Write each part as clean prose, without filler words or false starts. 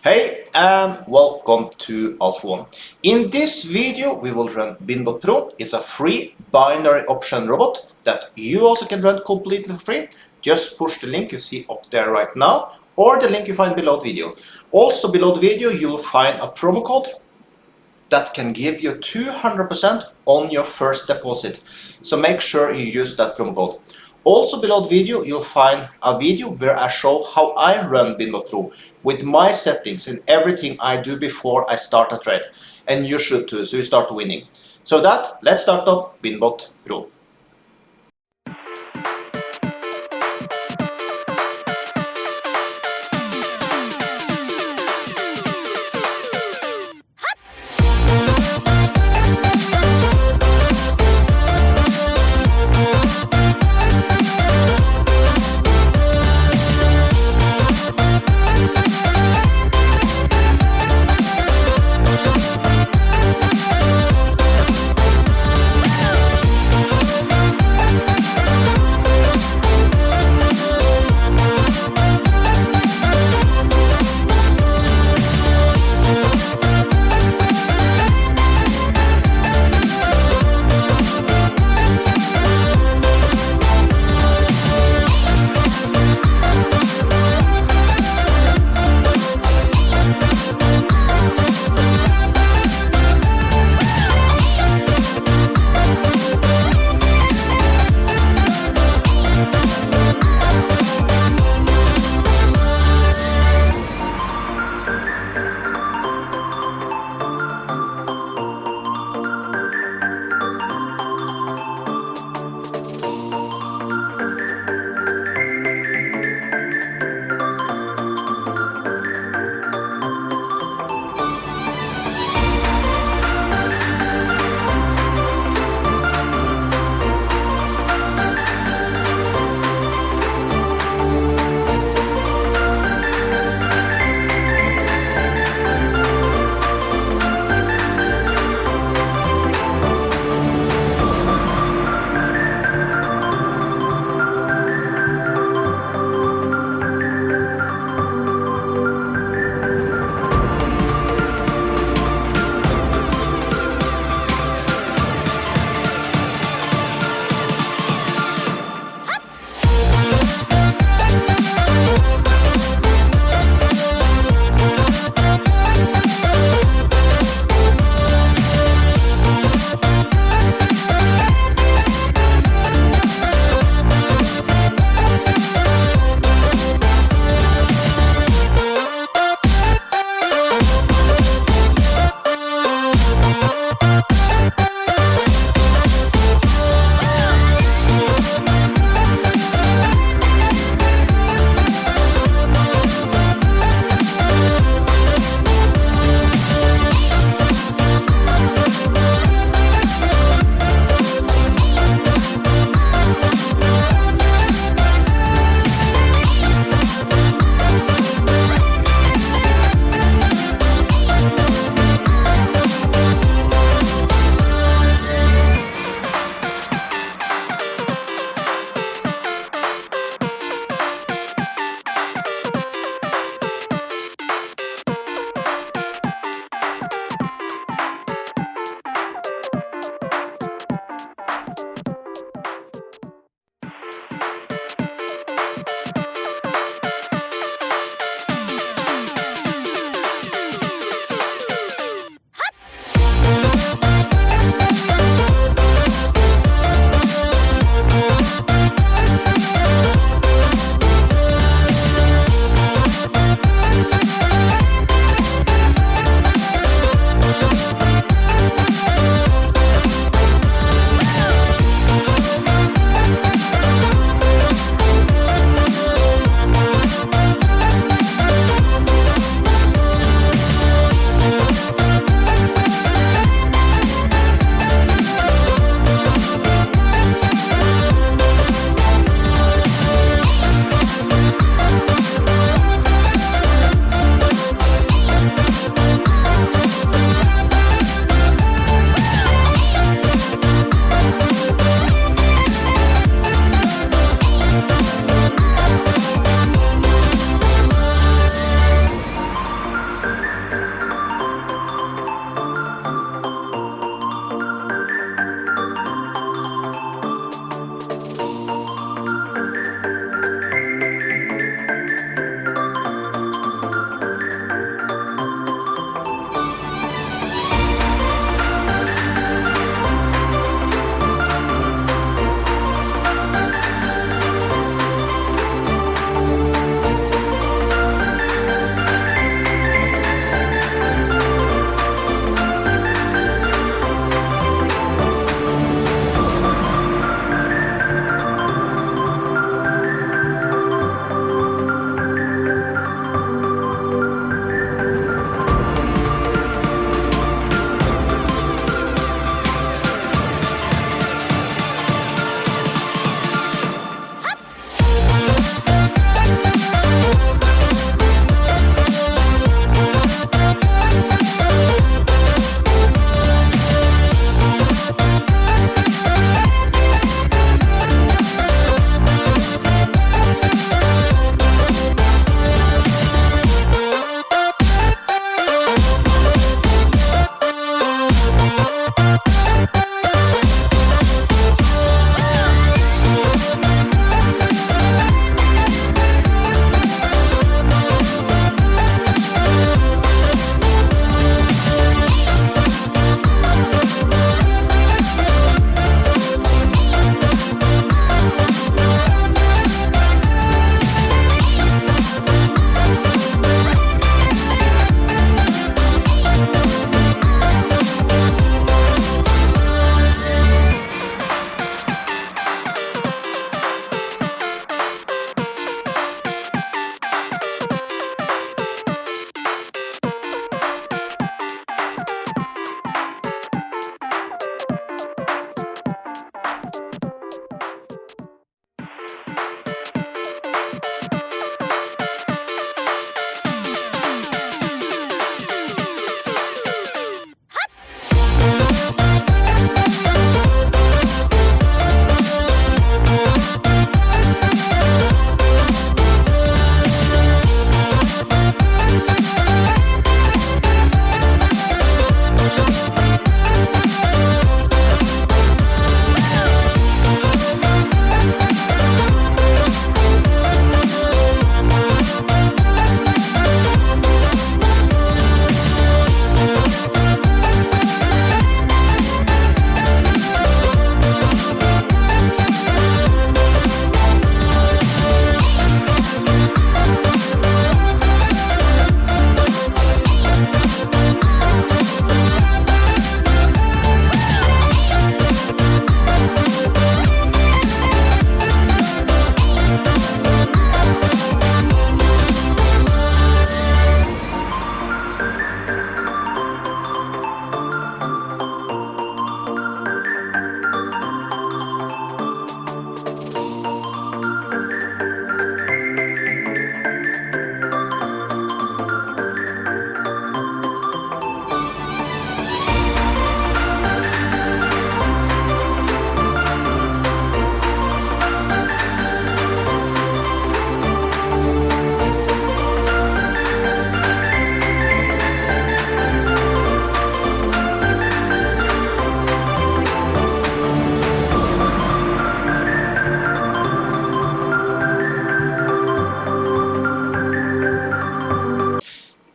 Hey and welcome to Alpha One. In this video we will run BinBotPro. It's a free binary option robot that you also can run completely free. Just push the link you see up there right now or the link you find below the video. Also below the video you'll find a promo code that can give you 200% on your first deposit. So make sure you use that promo code. Also below the video you'll find a video where I show how I run BinBotPro with my settings and everything I do before I start a trade. And you should too, so you start winning. So let's start up BinBotPro.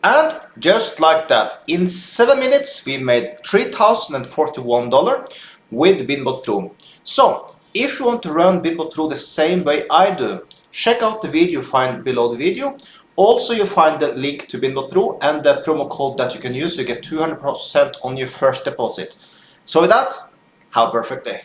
And just like that, in 7 minutes, we made $3,041 with BinBotPro. So, if you want to run BinBotPro the same way I do, check out the video you find below the video. Also, you find the link to BinBotPro and the promo code that you can use to get 200% on your first deposit. So with that, have a perfect day.